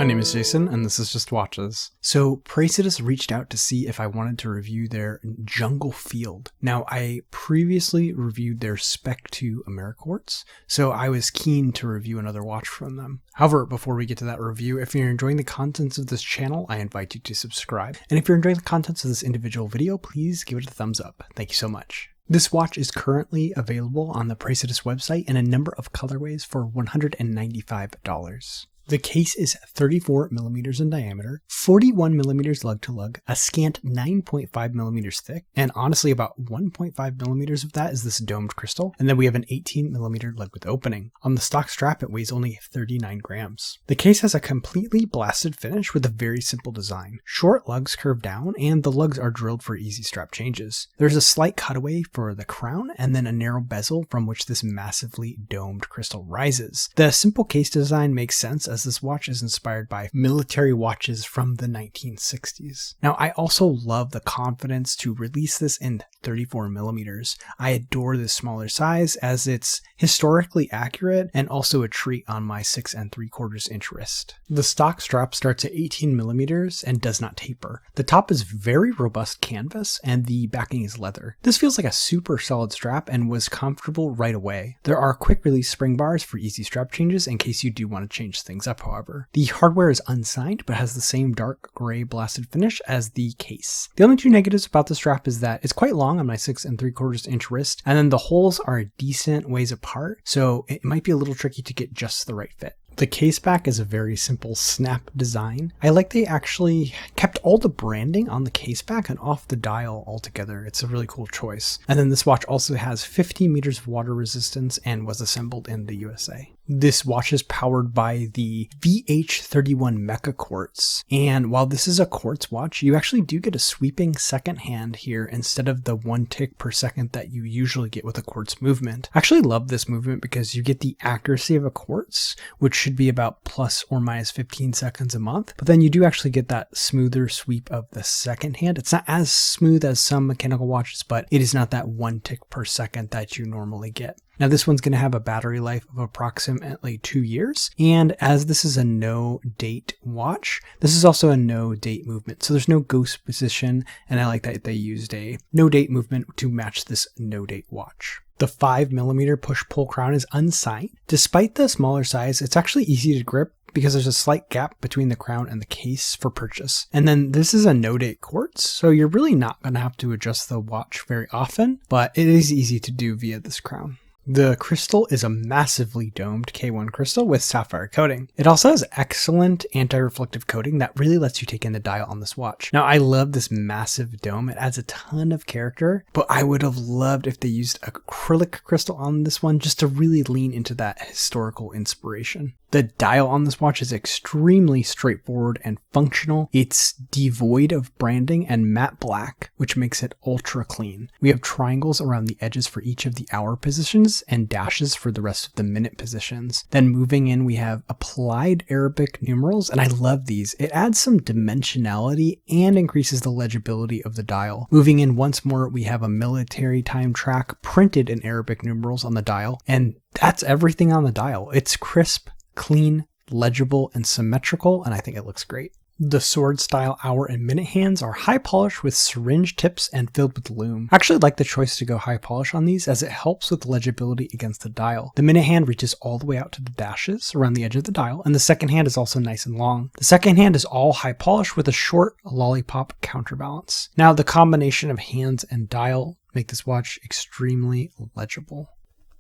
My name is Jason, and this is Just Watches. So, Praesidus reached out to see if I wanted to review their Jungle Field. Now, I previously reviewed their Spec 2 Ameriquartz, so I was keen to review another watch from them. However, before we get to that review, if you're enjoying the contents of this channel, I invite you to subscribe. And if you're enjoying the contents of this individual video, please give it a thumbs up. Thank you so much. This watch is currently available on the Praesidus website in a number of colorways for $195. The case is 34mm in diameter, 41mm lug to lug, a scant 9.5mm thick, and honestly about 1.5mm of that is this domed crystal, and then we have an 18mm lug width opening. On the stock strap it weighs only 39 grams. The case has a completely blasted finish with a very simple design. Short lugs curve down, and the lugs are drilled for easy strap changes. There's a slight cutaway for the crown, and then a narrow bezel from which this massively domed crystal rises. The simple case design makes sense as this watch is inspired by military watches from the 1960s. Now, I also love the confidence to release this in 34mm. I adore this smaller size as it's historically accurate and also a treat on my 6 3/4 inch wrist. The stock strap starts at 18mm and does not taper. The top is very robust canvas and the backing is leather. This feels like a super solid strap and was comfortable right away. There are quick release spring bars for easy strap changes in case you do want to change things up, however. The hardware is unsigned but has the same dark gray blasted finish as the case. The only two negatives about the strap is that it's quite long on my 6 3/4 inch wrist, and then the holes are a decent ways apart, so it might be a little tricky to get just the right fit. The case back is a very simple snap design. I like they actually kept all the branding on the case back and off the dial altogether. It's a really cool choice. And then this watch also has 50 meters of water resistance and was assembled in the USA. This watch is powered by the VH31 Mecha Quartz, and while this is a quartz watch, you actually do get a sweeping second hand here instead of the 1 tick per second that you usually get with a quartz movement. I actually love this movement because you get the accuracy of a quartz, which should be about plus or minus 15 seconds a month, but then you do actually get that smoother sweep of the second hand. It's not as smooth as some mechanical watches, but it is not that 1 tick per second that you normally get. Now this one's going to have a battery life of approximately 2 years, and as this is a no date watch, this is also a no date movement, so there's no ghost position, and I like that they used a no date movement to match this no date watch. The 5mm push-pull crown is unsigned. Despite the smaller size, it's actually easy to grip because there's a slight gap between the crown and the case for purchase. And then this is a no-date quartz, so you're really not going to have to adjust the watch very often, but it is easy to do via this crown. The crystal is a massively domed K1 crystal with sapphire coating. It also has excellent anti-reflective coating that really lets you take in the dial on this watch. Now, I love this massive dome. It adds a ton of character, but I would have loved if they used acrylic crystal on this one just to really lean into that historical inspiration. The dial on this watch is extremely straightforward and functional. It's devoid of branding and matte black, which makes it ultra clean. We have triangles around the edges for each of the hour positions and dashes for the rest of the minute positions. Then moving in, we have applied Arabic numerals, and I love these. It adds some dimensionality and increases the legibility of the dial. Moving in once more, we have a military time track printed in Arabic numerals on the dial, and that's everything on the dial. It's crisp, clean, legible, and symmetrical, and I think it looks great. The sword style hour and minute hands are high polish with syringe tips and filled with lume. I actually like the choice to go high polish on these as it helps with legibility against the dial. The minute hand reaches all the way out to the dashes around the edge of the dial, and the second hand is also nice and long. The second hand is all high polish with a short lollipop counterbalance. Now the combination of hands and dial make this watch extremely legible.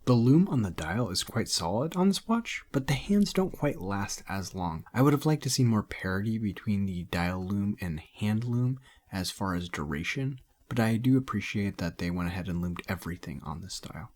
The lume on the dial is quite solid on this watch, but the hands don't quite last as long. I would have liked to see more parity between the dial lume and hand lume as far as duration, but I do appreciate that they went ahead and loomed everything on this dial.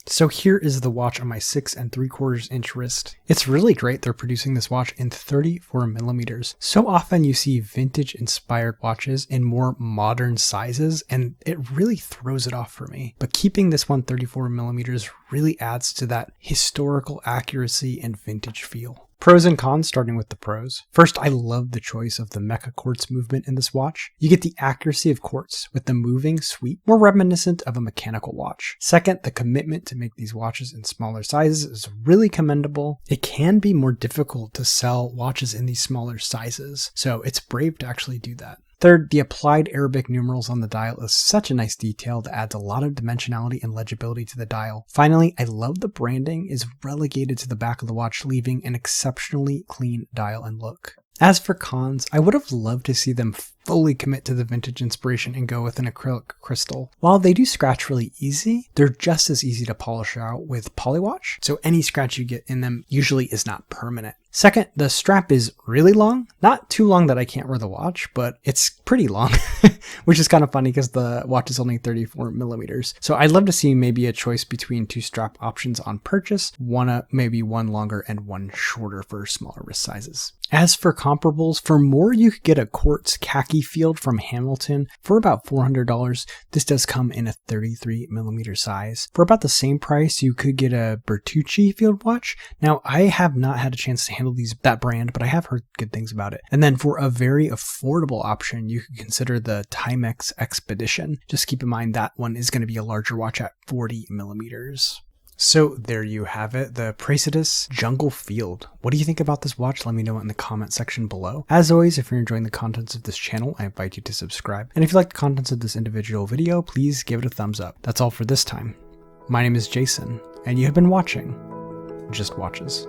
So here is the watch on my 6 3/4 inch wrist. It's really great they're producing this watch in 34mm. So often you see vintage inspired watches in more modern sizes and it really throws it off for me. But keeping this one 34mm really adds to that historical accuracy and vintage feel. Pros and cons, starting with the pros. First, I love the choice of the mecha quartz movement in this watch. You get the accuracy of quartz with the moving sweep, more reminiscent of a mechanical watch. Second, the commitment to make these watches in smaller sizes is really commendable. It can be more difficult to sell watches in these smaller sizes, so it's brave to actually do that. Third, the applied Arabic numerals on the dial is such a nice detail that adds a lot of dimensionality and legibility to the dial. Finally, I love the branding is relegated to the back of the watch, leaving an exceptionally clean dial and look. As for cons, I would have loved to see them fully commit to the vintage inspiration and go with an acrylic crystal. While they do scratch really easy, they're just as easy to polish out with Polywatch, so any scratch you get in them usually is not permanent. Second, the strap is really long. Not too long that I can't wear the watch, but it's pretty long, which is kind of funny because the watch is only 34 millimeters. So I'd love to see maybe a choice between two strap options on purchase, maybe one longer and one shorter for smaller wrist sizes. As for comparables, for more you could get a quartz khaki field from Hamilton for about $400. This does come in a 33 millimeter size. For about the same price, you could get a Bertucci field watch. Now, I have not had a chance to handle that brand, but I have heard good things about it. And then for a very affordable option, you could consider the Timex Expedition. Just keep in mind that one is going to be a larger watch at 40 millimeters. So there you have it, the Praesidus Jungle Field. What do you think about this watch? Let me know in the comment section below. As always, if you're enjoying the contents of this channel, I invite you to subscribe. And if you like the contents of this individual video, please give it a thumbs up. That's all for this time. My name is Jason, and you have been watching Just Watches.